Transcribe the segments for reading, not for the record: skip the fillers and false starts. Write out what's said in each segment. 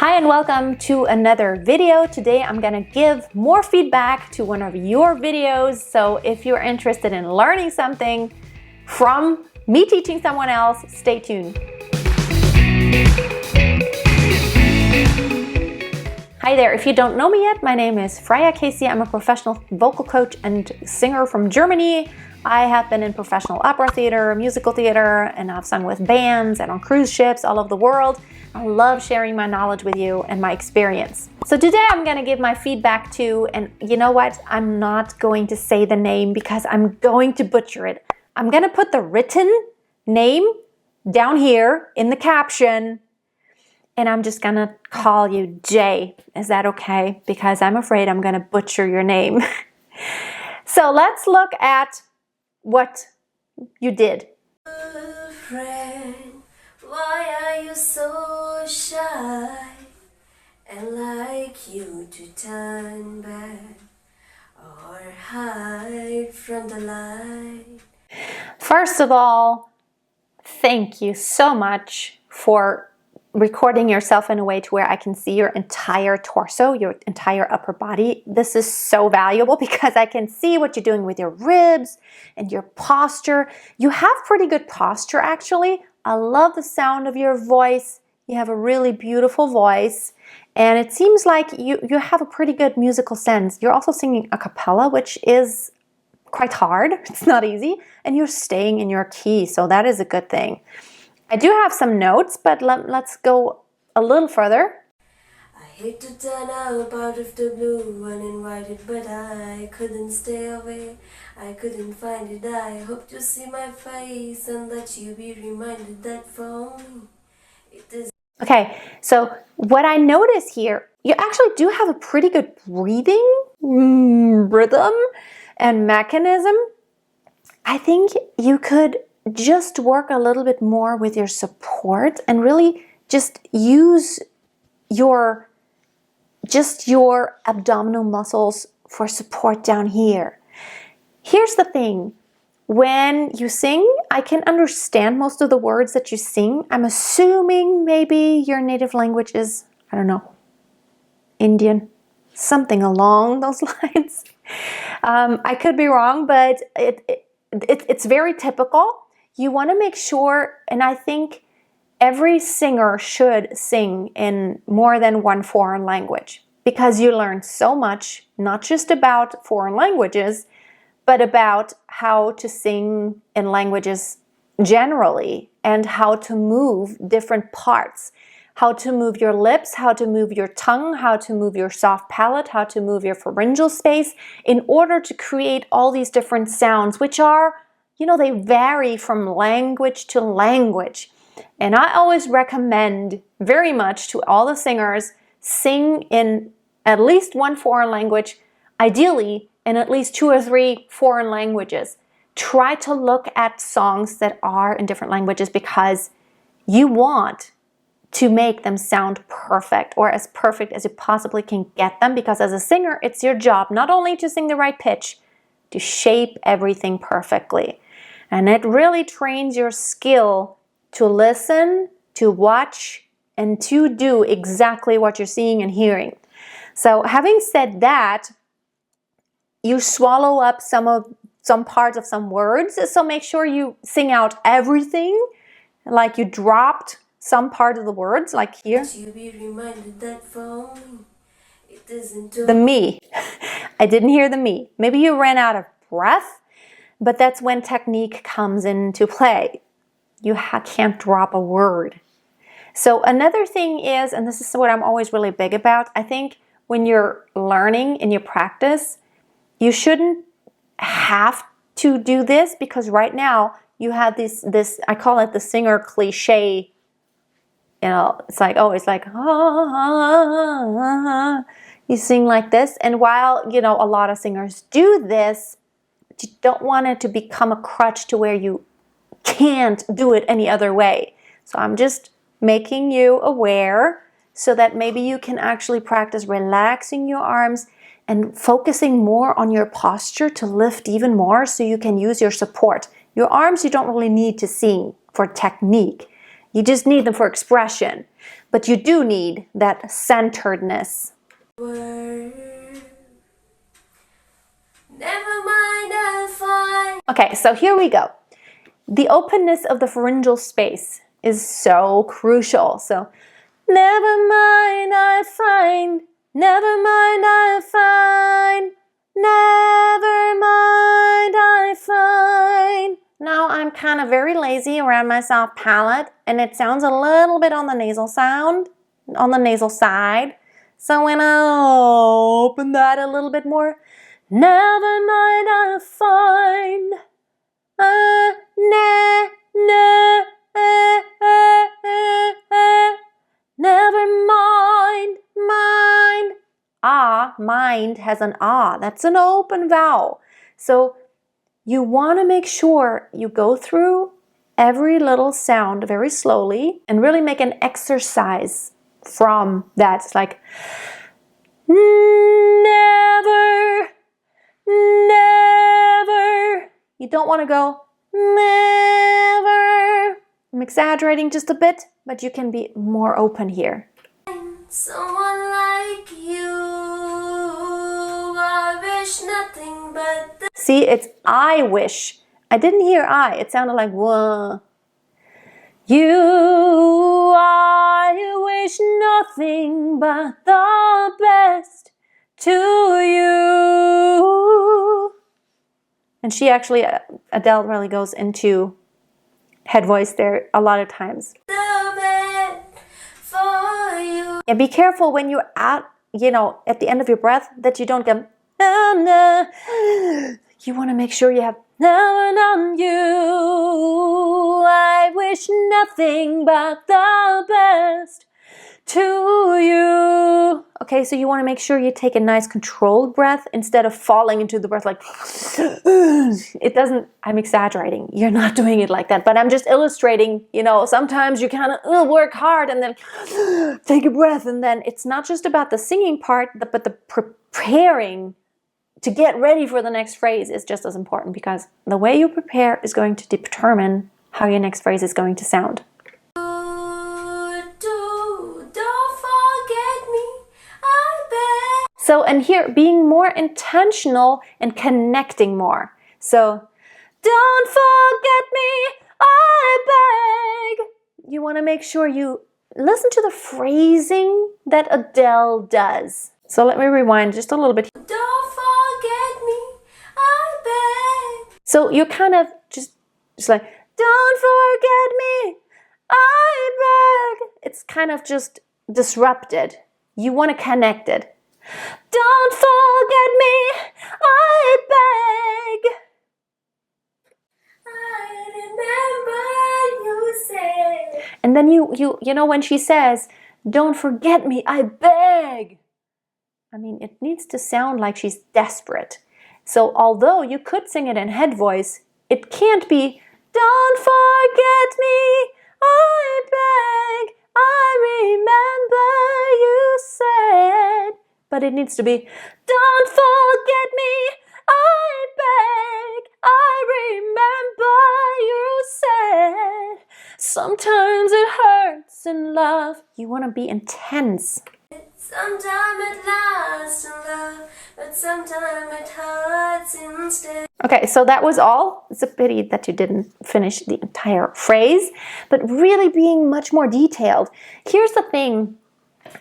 Hi and welcome to another video. Today I'm gonna give more feedback to one of your videos. So if you're interested in learning something from me teaching someone else, stay tuned. Hi there, if you don't know me yet, my name is Freya Casey. I'm a professional vocal coach and singer from Germany. I have been in professional opera theater, musical theater, and I've sung with bands and on cruise ships all over the world. I love sharing my knowledge with you and my experience. So today I'm gonna give my feedback to, and you know what? I'm not going to say the name because I'm going to butcher it. I'm gonna put the written name down here in the caption, and I'm just gonna call you Jay. Is that okay? Because I'm afraid I'm gonna butcher your name. So let's look at what you did. Friend, why are you so shy? And like you to turn back or hide from the light. First of all, thank you so much for recording yourself in a way to where I can see your entire torso, your entire upper body. This is so valuable because I can see what you're doing with your ribs and your posture. You have pretty good posture, actually. I love the sound of your voice. You have a really beautiful voice, and it seems like you have a pretty good musical sense. You're also singing a cappella, which is quite hard. It's not easy, and you're staying in your key, so that is a good thing. I do have some notes, but let's go a little further. I hate to turn up out of the blue uninvited, but I couldn't stay away. I couldn't find it. I hope to see my face and that you be reminded that for me it is. Okay, so what I notice here, you actually do have a pretty good breathing rhythm and mechanism. I think you could just work a little bit more with your support and really just use your abdominal muscles for support down here. Here's the thing. When you sing, I can understand most of the words that you sing. I'm assuming maybe your native language is, I don't know, Indian, something along those lines. I could be wrong, but it's very typical. You want to make sure, and I think every singer should sing in more than one foreign language because you learn so much, not just about foreign languages, but about how to sing in languages generally and how to move different parts, how to move your lips, how to move your tongue, how to move your soft palate, how to move your pharyngeal space in order to create all these different sounds, which are, you know, they vary from language to language. And I always recommend very much to all the singers, sing in at least one foreign language, ideally in at least 2 or 3 foreign languages. Try to look at songs that are in different languages because you want to make them sound perfect, or as perfect as you possibly can get them, because as a singer, it's your job not only to sing the right pitch, to shape everything perfectly. And it really trains your skill to listen, to watch, and to do exactly what you're seeing and hearing. So having said that, you swallow up some parts of some words, so make sure you sing out everything, like you dropped some part of the words, like here. You be reminded that for me it isn't The me. I didn't hear the me. Maybe you ran out of breath, but that's when technique comes into play. You can't drop a word. So another thing is, and this is what I'm always really big about, I think when you're learning in your practice, you shouldn't have to do this because right now you have this I call it the singer cliche. You know, it's like, oh, it's like, you sing like this. And while, you know, a lot of singers do this, you don't want it to become a crutch to where you can't do it any other way. So I'm just making you aware so that maybe you can actually practice relaxing your arms and focusing more on your posture to lift even more so you can use your support. Your arms you don't really need to sing for technique. You just need them for expression. but you do need that centeredness. Never mind, I'll find. Okay, so here we go. The openness of the pharyngeal space is so crucial. So, never mind, I'll find. Never mind, I'll find. Never mind, I find. Now I'm kind of very lazy around my soft palate, and it sounds a little bit on the nasal sound, on the nasal side. So when I open that a little bit more, never mind, I'll find. Never mind, mind. Ah, mind has an ah. That's an open vowel. So you want to make sure you go through every little sound very slowly and really make an exercise from that. It's like never, never. You don't want to go never. I'm exaggerating just a bit, but you can be more open here. Someone like you, I wish nothing but the... See, it's I wish. I didn't hear I. It sounded like whoa. You, I wish nothing but the best to you. And she actually, Adele really goes into head voice there a lot of times. The best for you. And be careful when you're at the end of your breath that you don't go, oh, no. You want to make sure you have on you. I wish nothing but the best to you. Okay, so you want to make sure you take a nice controlled breath instead of falling into the breath like it doesn't. I'm exaggerating. You're not doing it like that, but I'm just illustrating. Sometimes you kind of work hard and then take a breath, and then it's not just about the singing part, but the preparing to get ready for the next phrase is just as important, because the way you prepare is going to determine how your next phrase is going to sound. So, and here, being more intentional and connecting more. So, don't forget me, I beg. You want to make sure you listen to the phrasing that Adele does. So let me rewind just a little bit. Don't forget me, I beg. So you're kind of just like, don't forget me, I beg. It's kind of just disrupted. You want to connect it. Don't forget me, I beg. I remember you said. And then you know when she says, don't forget me, I beg. I mean, it needs to sound like she's desperate. So although you could sing it in head voice, it can't be, don't forget me, I beg. I remember you said. But it needs to be, don't forget me, I beg. I remember you said. Sometimes it hurts in love. You want to be intense. Sometimes it lasts in love, but sometimes it hurts instead. Okay, so that was all. It's a pity that you didn't finish the entire phrase, but really being much more detailed. Here's the thing.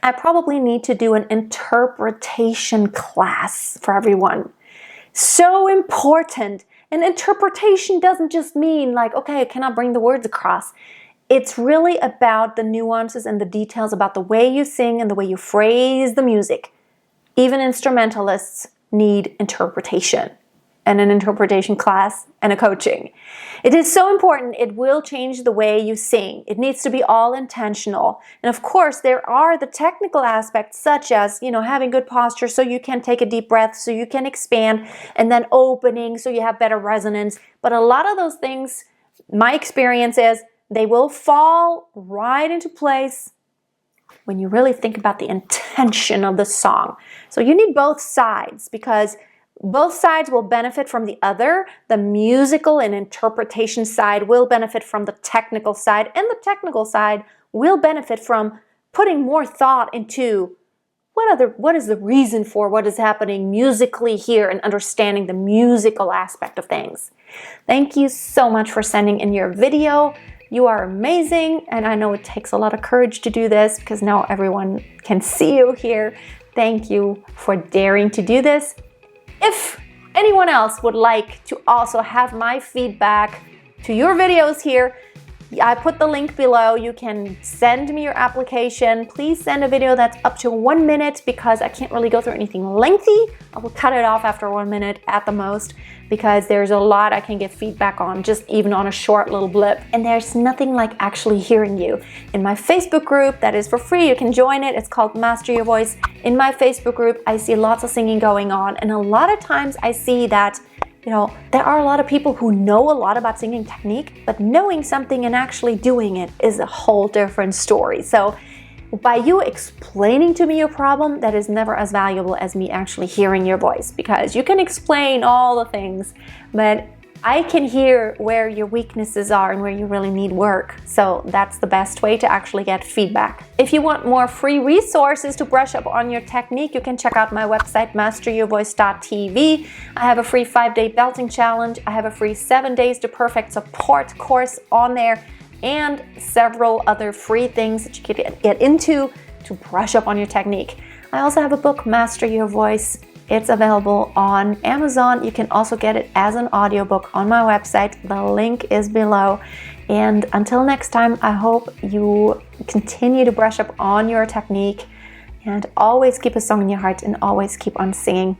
I probably need to do an interpretation class for everyone. So important. And interpretation doesn't just mean like, okay, I cannot bring the words across. It's really about the nuances and the details about the way you sing and the way you phrase the music. Even instrumentalists need interpretation and an interpretation class and a coaching. It is so important. It will change the way you sing. It needs to be all intentional. And of course, there are the technical aspects such as, having good posture so you can take a deep breath, so you can expand, and then opening so you have better resonance. But a lot of those things, my experience is, they will fall right into place when you really think about the intention of the song. So you need both sides, because both sides will benefit from the other. The musical and interpretation side will benefit from the technical side, and the technical side will benefit from putting more thought into what is the reason for what is happening musically here and understanding the musical aspect of things. Thank you so much for sending in your video. You are amazing, and I know it takes a lot of courage to do this because now everyone can see you here. Thank you for daring to do this. If anyone else would like to also have my feedback to your videos here, I put the link below. You can send me your application. Please send a video that's up to 1 minute because I can't really go through anything lengthy. I will cut it off after 1 minute at the most because there's a lot I can give feedback on, just even on a short little blip. And there's nothing like actually hearing you. In my Facebook group, that is for free, you can join it. It's called Master Your Voice. In my Facebook group, I see lots of singing going on. And a lot of times I see that there are a lot of people who know a lot about singing technique, but knowing something and actually doing it is a whole different story. So by you explaining to me your problem, that is never as valuable as me actually hearing your voice, because you can explain all the things, but I can hear where your weaknesses are and where you really need work. So that's the best way to actually get feedback. If you want more free resources to brush up on your technique, you can check out my website, masteryourvoice.tv. I have a free 5-day belting challenge. I have a free 7 days to perfect support course on there, and several other free things that you can get into to brush up on your technique. I also have a book, Master Your Voice. It's available on Amazon. You can also get it as an audiobook on my website. The link is below. And until next time, I hope you continue to brush up on your technique and always keep a song in your heart and always keep on singing.